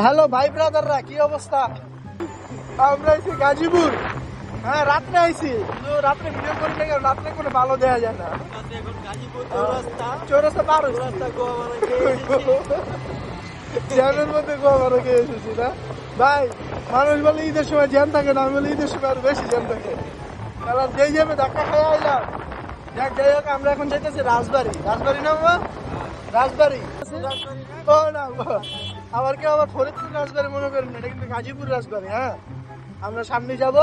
Hello ভাই ব্রাদাররা, কি অবস্থা? আমরা আইছি গাজীপুর। হ্যাঁ, রাত্রে আইছি, কিন্তু রাত্রে ভিডিও করি না, কারণ রাত্রে কোনো ভালো দেওয়া যায় না। চৌরাস্তা পার জ্যামের মধ্যে গোয়া মারা খেয়ে এসেছি না ভাই। মানুষ বলে ঈদের সময় জ্যাম থাকে না, আমি বলি ঈদের সময় আরো বেশি জ্যাম থাকে, কারণ যেই জ্যামে ধাক্কা খেয়ে আইলাম। যাই হোক, আমরা এখন যাইতেছি রাজবাড়ি। রাজবাড়ি না বাবা? রাজবাড়ি ও না, আবার কেউ আবার ফরিদপুর রাজবাড়ি মনে করেন না, এটা কিন্তু গাজীপুর রাজবাড়ি। হ্যাঁ, আমরা সামনে যাব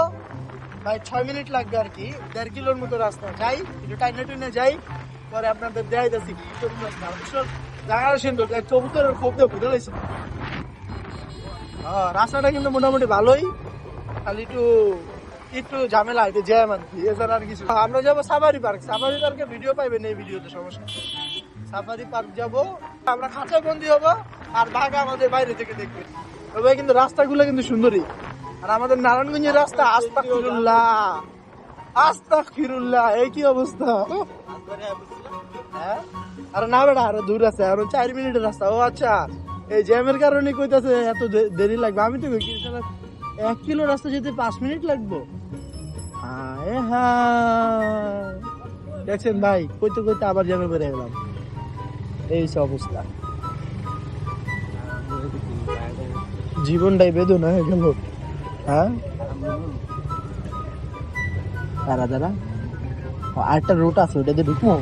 ভাই, 6 মিনিট লাগবে আর কি, 1.5 কিলোর মতো রাস্তা। যাই একটু টাইনে টুইনে যাই, পরে আপনাদের দেখাই যাচ্ছি কি রাস্তা। জায়গাটা সুন্দর, কবুতরের খোপ দিয়ে বুঝে লাগছে। রাস্তাটা কিন্তু মোটামুটি ভালোই, খালি একটু ঝামেলা, একটু জ্যাম আর কি, এছাড়া আর কিছু। আমরা যাবো সাফারি পার্ক। সাফারি পার্কে ভিডিও পাইবেন এই ভিডিওতে, সমস্যা। সাফারি পার্ক যাব, আমরা খাঁচা বন্দি হবো, আর বাঘা আমাদের বাইরে থেকে দেখবে। তবে কিন্তু রাস্তাগুলো কিন্তু সুন্দরই। আর আমাদের নারায়ণগঞ্জের রাস্তা আস্তাগফিরুল্লাহ, এই কি অবস্থা? হ্যাঁ, আর না বেটা, আরো দূর আছে, আরো 4 মিনিটের রাস্তা। ও আচ্ছা, এই জ্যামের কারণে কইতাছে এত দেরি লাগবে। আমি তো 1 কিলো রাস্তা যেতে 5 মিনিট লাগবো। দেখছেন ভাই, কইতে কইতে আবার জ্যামে বেড়ে গেলাম, এই অবস্থা। জীবনটাই বেদনা হয়ে গেল। হ্যাঁ, দাঁড়া, আরেকটা রুট আছে, ওটাতে ঢুকবো।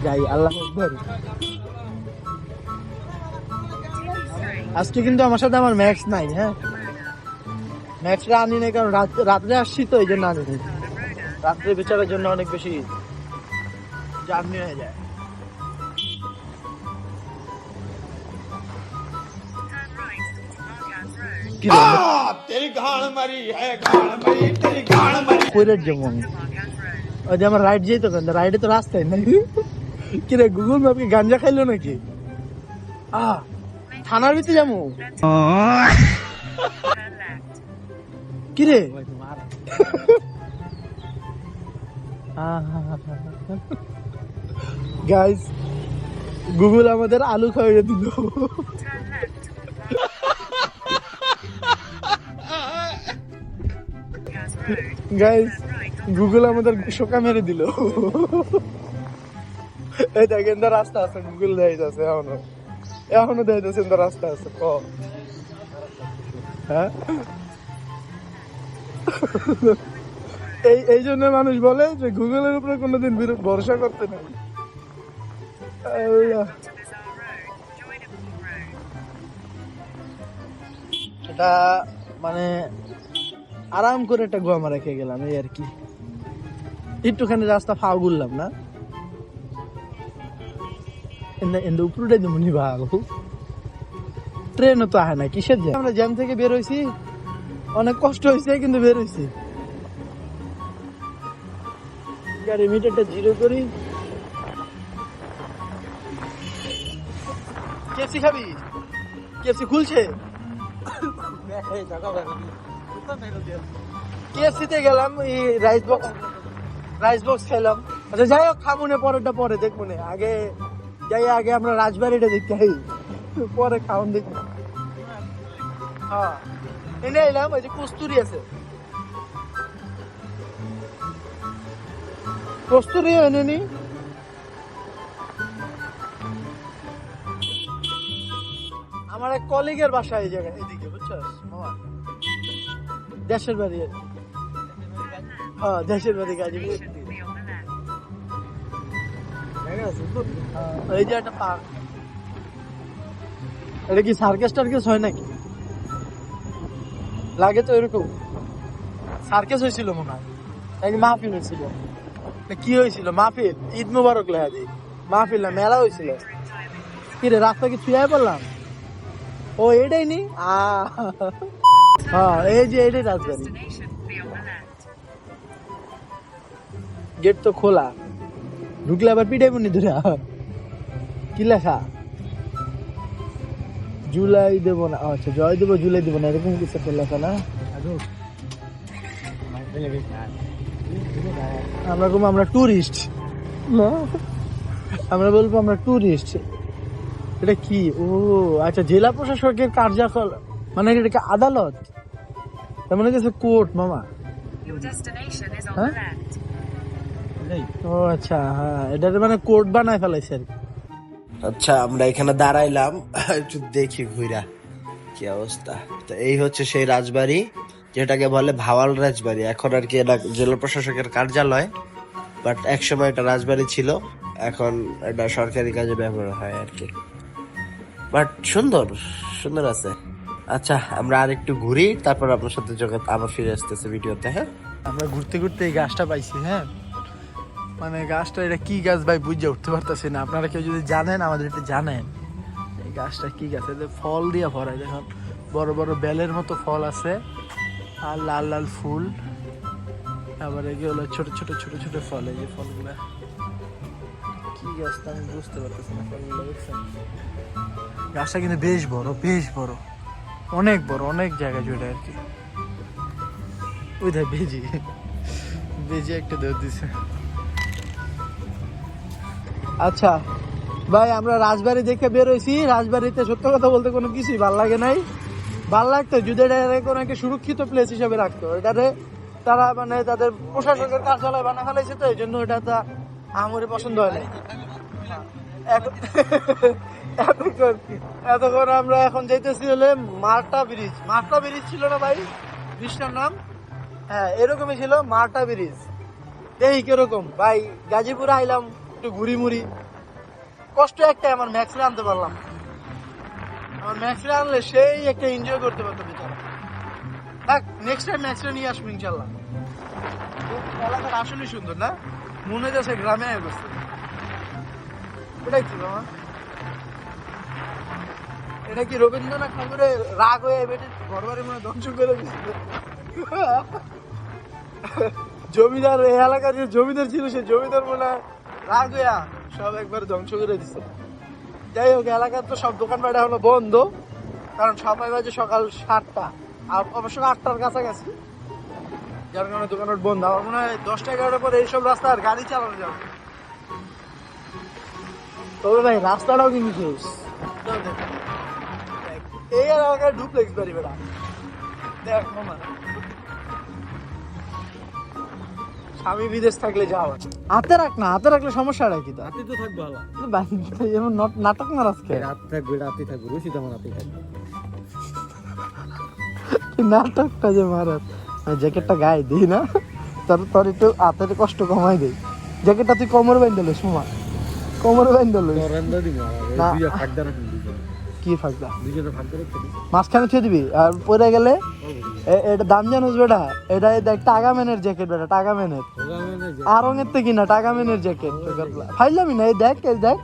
যাই, আল্লাহ আকবার। আজকে কিন্তু আমার সাথে আমার ম্যাক্স নাই। হ্যাঁ, ম্যাক্সটা আনি নাই, কারণ রাত্রে আসছি তো, এই জন্য আনি নাই। রাত্রে বেচারের জন্য অনেক বেশি জার্নি হয়ে যায়। আমার রাইড যেত, রাইডে তো রাস্তায় নাই। কিরে, গুগল ম্যাপ কি গাঞ্জা খাইলো নাকি? থানার ভিতরে যাবো কিরে? গাইস, গুগল আমাদের আলু খাইয়ে দিল। গাইস, গুগল আমাদের শোকা মেরে দিল। এই দেখেন, রাস্তা আছে, গুগল দেখাইতেছে, এখনো দেখাইতেছে, রাস্তা আছে। হ্যাঁ, এই জন্য মানুষ বলে যে গুগলের উপরে কোনোদিন ভরসা করতে নেই। এটা মানে আরাম করে একটা গোয়া রেখে গেলাম, এই আর কি। একটুখানি রাস্তা ফাও ঘুরলাম না, উপরটাই তো মনি ভালো। ট্রেনও তো আহে না, কিসের জ্যাম? আমরা জ্যাম থেকে বের হয়েছি, অনেক কষ্ট হয়েছে, কিন্তু বের হয়েছি। গাড়ি মিটারটা 0 করি। কেএফসি খাবি? কেএফসি খুলছে। কেএফসি তে গেলাম, এই রাইস বক্স খেলাম। আচ্ছা যাই হোক, খামুনে পরেরটা পরে দেখবো না, আগে আমরা রাজবাড়িটা দেখতে যাই, পরে খাওয়ান দেখবো। হ্যাঁ, এনে এলাম, ওই যে কস্তুরি আছে, কস্তুরি এনে নি। আমার এক কলিগের বাসা এই জায়গায়, এদিকে, বুঝছস মামা? দেশের বাড়ি। হ্যাঁ, দেশের বাড়ি গাজীপুর। এই যে একটা পার্ক, এটা কি সার্কাস টার্কাস হয় নাকি? লাগে তো এরকম। সার্কাস হয়েছিল মনে হয়, নাকি মাহফিল হয়েছিল? কি হয়েছিল? মাহফিল, ঈদ মুবারক লেখা দিই, মাহফিল না মেলা হয়েছিল। কি রে, রাস্তা কি ছুঁয়ে পড়লাম? ও এটাই নি। হ্যাঁ, এই যে এটাই রাজবাড়ি। গেট তো খোলা, ঢুকলে আবার পিটাই বনি ধরে। কি লেখা? জুলাই দেব না, আচ্ছা জয় দেব জুলাই দেব না, এরকম কিছু একটা লেখা না? আমরা টুরিস্ট না, আমরা বলবো আমরা টুরিস্ট। এটা কি? ও আচ্ছা, জেলা প্রশাসকের কার্যালয়, মানে এটা কি আদালত? তার মানে হচ্ছে কোর্ট মামা। হ্যাঁ? ও আচ্ছা, হ্যাঁ, এটা মানে কোর্ট বানায় ফেলাইছে আর কি। আচ্ছা, আমরা এখানে দাঁড়াইলাম, একটু দেখি ঘুরা কি অবস্থা। তো এই হচ্ছে সেই রাজবাড়ি, যেটাকে বলে ভাওয়াল রাজবাড়ি। এখন আর কি এটা জেলা প্রশাসকের কার্যালয়, বাট একসময় এটা রাজবাড়ি ছিল, এখন এটা সরকারি কাজে ব্যবহার হয় আর কি। বাট সুন্দর সুন্দর আছে। আচ্ছা, আমরা আর একটু ঘুরি, তারপর আপনার সাথে জগৎ আবার ফিরে আসতেছে ভিডিওতে। হ্যাঁ, আমরা ঘুরতে ঘুরতে এই গাছটা পাইছি। হ্যাঁ, মানে গাছটা এটা কি গাছ ভাই বুঝে উঠতে পারতেছি না। আপনারা কেউ যদি জানেন আমাদের একটু জানেন এই গাছটা কি গাছ। এতে ফল দিয়ে ভরায়, দেখুন বড় বড় বেলের মতো ফল আছে আর লাল লাল ফুল, আবার এগুলো ছোট ছোট ছোট ছোট ফল। এই যে ফলগুলা কি গাছটা আমি বুঝতে পারতেছি না। ফলগুলো দেখছেন? গাছটা কিন্তু বেশ বড়, বেশ বড়, অনেক বড়, অনেক জায়গা জুড়ে আর কি। ওই দেখ বেজি, বেজি একটা দৌড় দিছে। আচ্ছা ভাই, আমরা রাজবাড়ি দেখে বেরোইছি। রাজবাড়িতে সত্য কথা বলতে কোনো কিছুই ভাল লাগে নাই। ভাল লাগতো যদি এটা কোনো একটা সুরক্ষিত প্লেস হিসেবে রাখতো। এটারে তারা মানে তাদের প্রশাসকের কার্যালয় বানা ফেলাইছে, তো এই জন্য এটা তা আমারই পছন্দ হয় না। এতক্ষণ আমরা এখন যাইতেছি হলে মার্টা ব্রিজ। মার্টা ব্রিজ ছিল না ভাই ব্রিজটার নাম? হ্যাঁ, এরকমই ছিল, মার্টা ব্রিজ। দেখি কিরকম ভাই। গাজীপুরে আইলাম একটু ঘুরি মুড়ি, কষ্ট একটা আমার ম্যাক্সরে আনতে পারলাম। আমার ম্যাক্সরে আনলে সেই একটা এনজয় করতে পারতাম বেচারা। দেখ, নেক্সট টাইম ম্যাক্সরে নিয়ে আসবো ইনশাল্লাহ। এলাকাটা আসলেই সুন্দর না? মনে যাচ্ছে গ্রামে আয় বসছে। এটাই কি মামা? এটা কি রবীন্দ্রনাথ ঠাকুরের রাগ হয়ে বেটে ঘর বাড়ি মনে ধ্বংস করে দিচ্ছিল? জমিদার, এই এলাকার যে জমিদার ছিল সে জমিদার মনে রাগ হইয়া সব একবার ধ্বংস করে দিচ্ছে। যাই হোক, এলাকার তো সব দোকানপাট হলো বন্ধ, কারণ সবাই বাজে সকাল 7টা, আর অবশ্য 8টার কাছাকাছি, যার কারণে দোকানপাট বন্ধ। আমার মনে হয় 10টা 11টার পরে এইসব রাস্তা আর গাড়ি চালানো যাবে। তবে ভাই রাস্তাটাও কিন্তু শেষ। এই এলাকায় ডুপ্লেক্স বাড়ি বেড়া দেখ মামা। স্বামী বিদেশ থাকলে যাও, হাতে রাখ না, হাতে রাখলে সমস্যাটা কি? রাতে তো থাকবো ভালো। এমন নাটক না আজকে। রাতে থাকবে, রাতে থাকবে, রশিদ আমার রাতে থাকবে। নাটকটা যে মারাত, জ্যাকেটটা গায়ে দিই না, তোর একটু হাতের কষ্ট কমাই দেই। জ্যাকেটটা তুই কোমর বাইন্ডাল সোমা, কোমর বাইন্ডাল না। কি ফাঁকদা? মাঝখানে ছুঁয়ে দিবি আর পরে গেলে এটা দাম জানোস বেটা? এটা দেখ টাকা ম্যানের জ্যাকেট বেটা, টাকা ম্যানের আরঙের থেকে কিনা, টাকা ম্যানের জ্যাকেট ফাইলামি না। এই দেখ, এই দেখ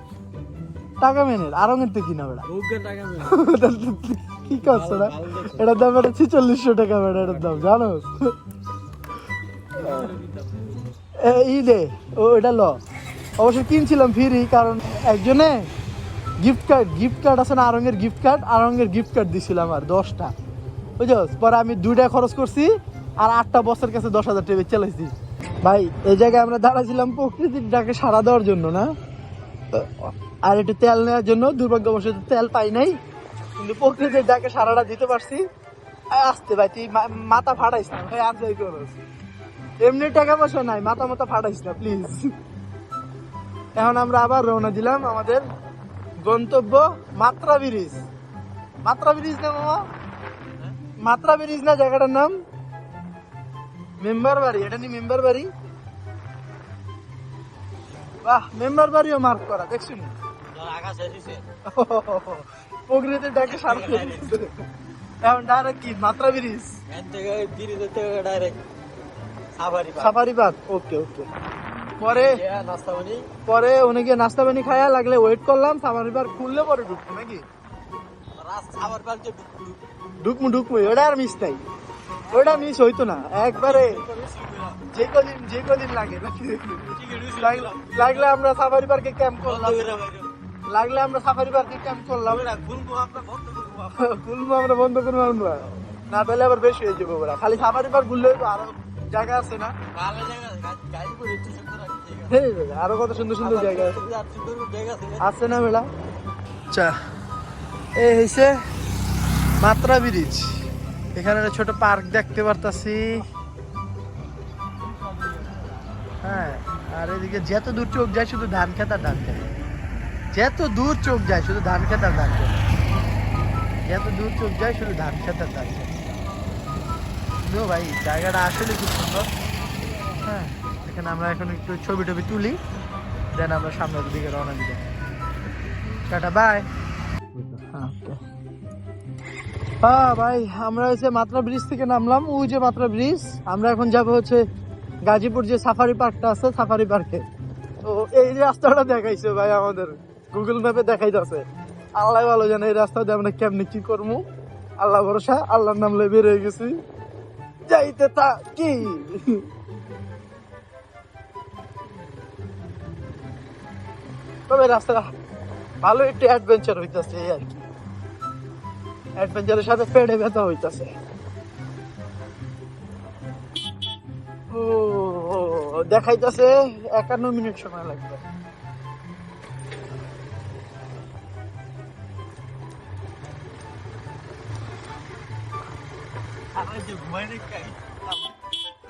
টাকা ম্যানের আরঙের থেকে কিনা বেটা। কি করছো না? এটার দাম বেটা 4600 টাকা বেটা, এটার দাম জানোস? ই দে ও, এটা ল। অবশ্য কিনছিলাম ফ্রি, কারণ একজনে গিফট কার্ড আছে না, আরঙের গিফট কার্ড দিছিলাম আর 10টা, বুঝছস? পরে আমি 2টা খরচ করছি আর 8টা বছর কাছে 10,000 টাকা চালাইছি। ভাই এই জায়গায় আমরা দাঁড়াছিলাম প্রকৃতির ডাকে সাড়া দেওয়ার জন্য না, আর একটু তেল নেওয়ার জন্য। দুর্ভাগ্যবশত তেল পাই নাই, কিন্তু প্রকৃতির ডাকে সাড়াটা দিতে পারছি। আসতে ভাই তুই মাথা ফাটাইস না ভাই, আর যাই করস, এমনি টাকা পয়সা নাই, মাথা ফাটাইস না প্লিজ। এখন আমরা আবার রওনা দিলাম আমাদের গন্তব্য মাত্রা ব্রিজ। মাত্রা ব্রিজ না মামা? মাত্রা ব্রিজ না জায়গাটার নাম? মেম্বার বাড়ি। এটা নি মেম্বার বাড়ি? বাহ, মেম্বার বাড়িও মার্ক করা দেখছি না। প্রকৃতির ডাকে সারা এখন ডাইরেক্ট কি মাত্রা bridge? Safari park. Okay okay. পরে অনেকে নাস্তা পানি খায়া লাগলে ওয়েট করলাম, সাফারি পার্ক খুললে পরে ঢুকবো নাকি? ঢুকমু ওটা আর মিস নাই, ওটা মিস হইতো না একবারে। যে কদিন লাগে লাগলে আমরা সাফারি পার্কে ক্যাম্প করলাম, খুলবো আমরা, বন্ধ করবো আমরা, না পেলে আবার বেশি হয়ে যাবো। খালি সাফারি পার্ক ঘুরলে আরো জায়গা আছে না? আরো কত সুন্দর সুন্দর জায়গা আছে না বেলা? আচ্ছা, এই হইছে মাত্রা ব্রিজ। এখানে একটা ছোট পার্ক দেখতে পারতাছি। হ্যাঁ, আর এদিকে যত দূর চোখ যায় শুধু ধান খেত আর ধান খেত, যত দূর চোখ যায় শুধু ধান খেত আর ধান খেত, যত দূর চোখ যায় শুধু ধান খেত আর ধান খেত। ভাই জায়গাটা আসলে খুব সুন্দর। হ্যাঁ, এখানে আমরা এখন একটু ছবি টবি তুলি, দেন আমরা সামনের দিকে রওনা দিব। Tata, bye. হ্যাঁ ভাই, আমরা হচ্ছে মাত্রা ব্রিজ থেকে নামলাম, ওই যে মাত্রা ব্রিজ। আমরা এখন যাব হচ্ছে গাজীপুর যে সাফারি পার্কটা আছে, সাফারি পার্কে। তো এই রাস্তাটা দেখাইছে ভাই আমাদের, গুগল ম্যাপে দেখাইতেছে। আল্লাহ ভালো জানে এই রাস্তা দিয়ে আমরা কেমনি কি করবো। আল্লাহ ভরসা, আল্লাহর নাম লয়ে বের হয়ে গেছি, যাইতে তা কি। তবে রাস্তা ভালো একটু অ্যাডভেঞ্চার হইতেছে আর কি, অ্যাডভেঞ্চারের সাথে পেটে ব্যথা হইতেছে। ও দেখাইতেছে 51 মিনিট সময় লাগবে।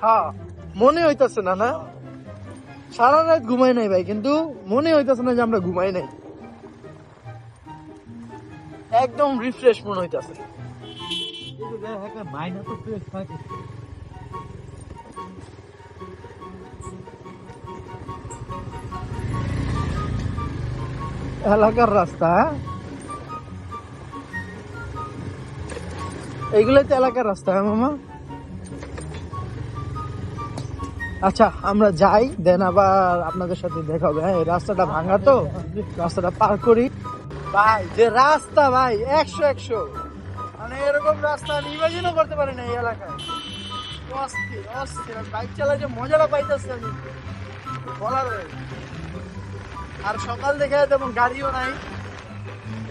হ্যাঁ, মনে হইতেছে না, না সারা রাত ঘুমাই নাই ভাই, কিন্তু মনে হইতেছে না যে আমরা ঘুমাই নাই। একদম রিফ্রেশ মনে হইতেছে। এলাকার রাস্তা, এইগুলোই তো এলাকার রাস্তা। হ্যাঁ মামা, আচ্ছা আমরা যাই, দেন আবার আপনাদের সাথে দেখা হবে। হ্যাঁ, এই রাস্তাটা ভাঙা তো, রাস্তাটা পার করি। ভাই যে রাস্তা ভাই 100 মানে এরকম রাস্তা আমি ইমাজিনও করতে পারি না এই এলাকায়। অস্থির অস্থির, বাইক চালায় যে মজাটা পাইতেছি আমি বলার রয়েছে। আর সকাল দেখে তেমন গাড়িও নাই,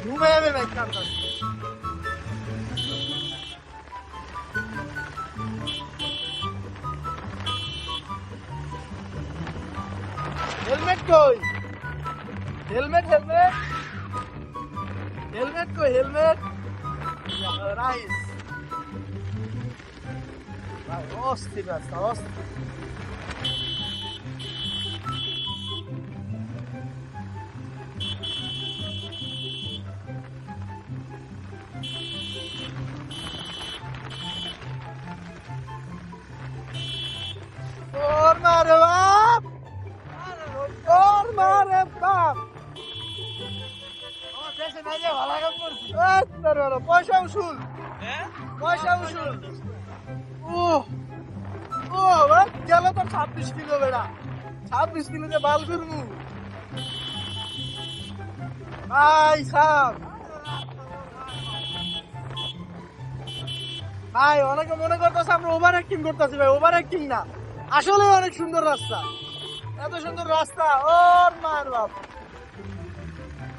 ঘুমে যাবে বাইক চালাতে। হেলমেট কই, হেলমেট হেলমেট হেলমেট কই, হেলমেট রাইস। ভাই অস্থির রাস্তা, অস্থির। ওর মারে বাপ, ওর মারে বাপ, পয়সা উসুল, পয়সা উসুল। ও গেল তো 26 কিলো বেড়া, 26 কিলোতে বাল করবো ভাই সাহ। ভাই অনেকে মনে করতেছে আমরা ওভার অ্যাক্টিং করতেছি, ভাই ওভার অ্যাক্টিং না, আসলে অনেক সুন্দর রাস্তা। এত সুন্দর রাস্তা, ওর মার বাপ।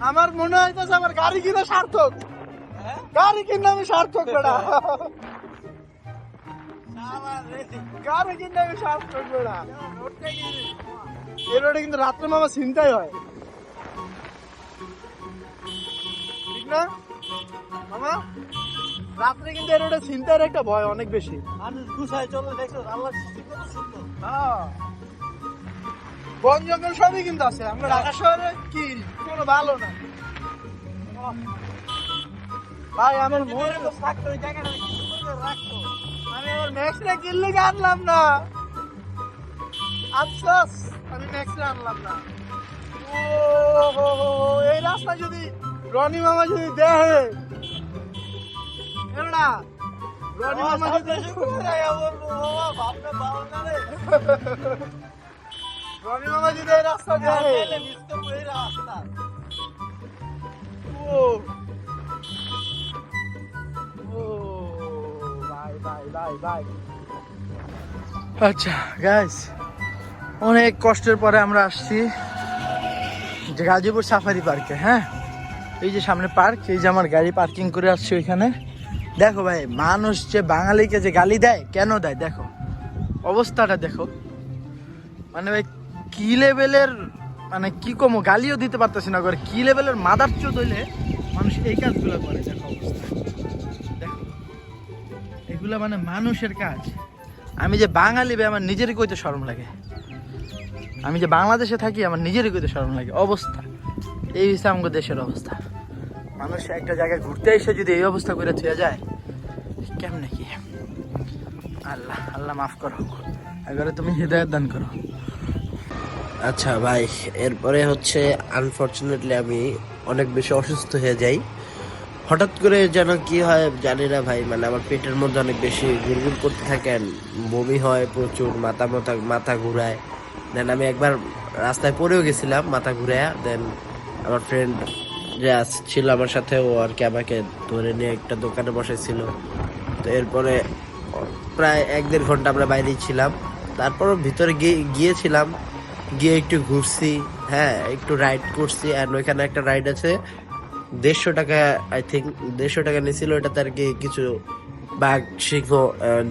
আমার মনে হইতেছে আমার গাড়ি কিনা সার্থক, গাড়ি কিনা আমি সার্থক বেড়া, গাড়ি কিনা আমি সার্থক বেড়া। এই রোডে কিন্তু রাত্রে মামা চিন্তাই হয়, ঠিক না মামা? রাত্রে কিন্তু এই রোডে চিন্তার একটা ভয় অনেক বেশি। হ্যাঁ, বন জঙ্গল সবই কিন্তু আছে। আমরা ঢাকা শহরে কি কোনো ভালো না ভাই। আমার মনে তো থাকতো ওই জায়গাটা রাখতো, আমি আমার ম্যাক্সটা কিনলে আনলাম না, আফসোস আমি ম্যাক্সটা আনলাম না। ও এই রাস্তা যদি রনি মামা যদি দেখে, না রনি মামা যদি রনি মামা যদি এই রাস্তা দেখে, ও ভাই ভাই ভাই ভাই। আচ্ছা গাইস, অনেক কষ্টের পরে আমরা আসছি যে গাজীপুর সাফারি পার্কে। হ্যাঁ, এই যে সামনে পার্ক, এই যে আমার গাড়ি পার্কিং করে আসছি ওইখানে। দেখো ভাই, মানুষ যে বাঙালিকে যে গালি দেয়, কেন দেয় দেখো, অবস্থাটা দেখো। মানে ভাই কি লেভেলের, মানে কি কমো গালিও দিতে পারতেছি না করে, কি লেভেলের মাদার চোদ হইলে মানুষ এই কাজগুলো করে, দেখো অবস্থা, দেখো এগুলা মানে মানুষের কাজ। আমি যে বাঙালি ভাই, আমার নিজেরই কইতে শরম লাগে। আমি যে বাংলাদেশে থাকি, আমার নিজেরই কইতে শরম লাগে। অবস্থা এই হচ্ছে আমাদের দেশের অবস্থা। মানুষ একটা জায়গায় ঘুরতে এসে যদি এই অবস্থা করে থুয়ে যায়, কেমনে কি? আল্লাহ আল্লাহ মাফ করো, এবারে তুমি হৃদয়ত দান করো। আচ্ছা ভাই, এরপরে হচ্ছে আনফরচুনেটলি আমি অনেক বেশি অসুস্থ হয়ে যাই। হঠাৎ করে যেন কি হয় জানি না ভাই, মানে আমার পেটের মধ্যে অনেক বেশি গুড়গুড় করতে থাকেন, বমি হয় প্রচুর, মাথা ঘুরায়। দেন আমি একবার রাস্তায় পড়েও গেছিলাম মাথা ঘুরায়। দেন আমার ফ্রেন্ড যে ছিল আমার সাথে, ও আর কি আমাকে ধরে নিয়ে একটা দোকানে বসেছিল। তো এরপরে প্রায় 1-1.5 ঘন্টা আমরা বাইরেই ছিলাম। তারপরও ভিতরে গিয়েছিলাম, গিয়ে একটু ঘুরছি, হ্যাঁ একটু রাইড করছি। আর ওইখানে একটা রাইড আছে 150 টাকা, আই থিঙ্ক 150 টাকা নিয়েছিল। ওটাতে আর কি কিছু বাঘ, সিংহ,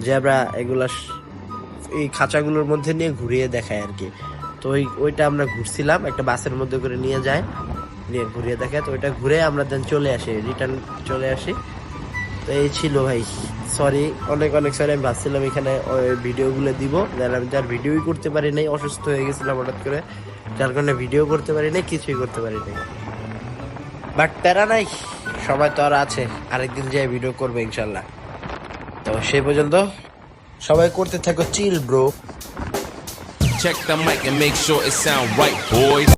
জেব্রা এগুলা এই খাঁচাগুলোর মধ্যে নিয়ে ঘুরিয়ে দেখায় আর কি। তো ওইটা আমরা ঘুরছিলাম, একটা বাসের মধ্যে করে নিয়ে যায়, নিয়ে ঘুরিয়ে দেখায়। তো ওইটা ঘুরে আমরা দেন রিটার্ন চলে আসি। তো এই ছিল ভাই, সরি, অনেক অনেক সরি। আমি ভাবছিলাম এখানে ভিডিওগুলো দিব, দেন আমি তো আর ভিডিওই করতে পারি নাই, অসুস্থ হয়ে গেছিলাম হঠাৎ করে, যার কারণে ভিডিও করতে পারি নাই, কিছুই করতে পারি নাই। বাট প্যারা নাই, সময় তো আর আছে, আরেকদিন যাই ভিডিও করবো ইনশাল্লাহ। তো সেই পর্যন্ত সবাই করতে থাকো chill bro. Check the mic and make sure it sound right, boys.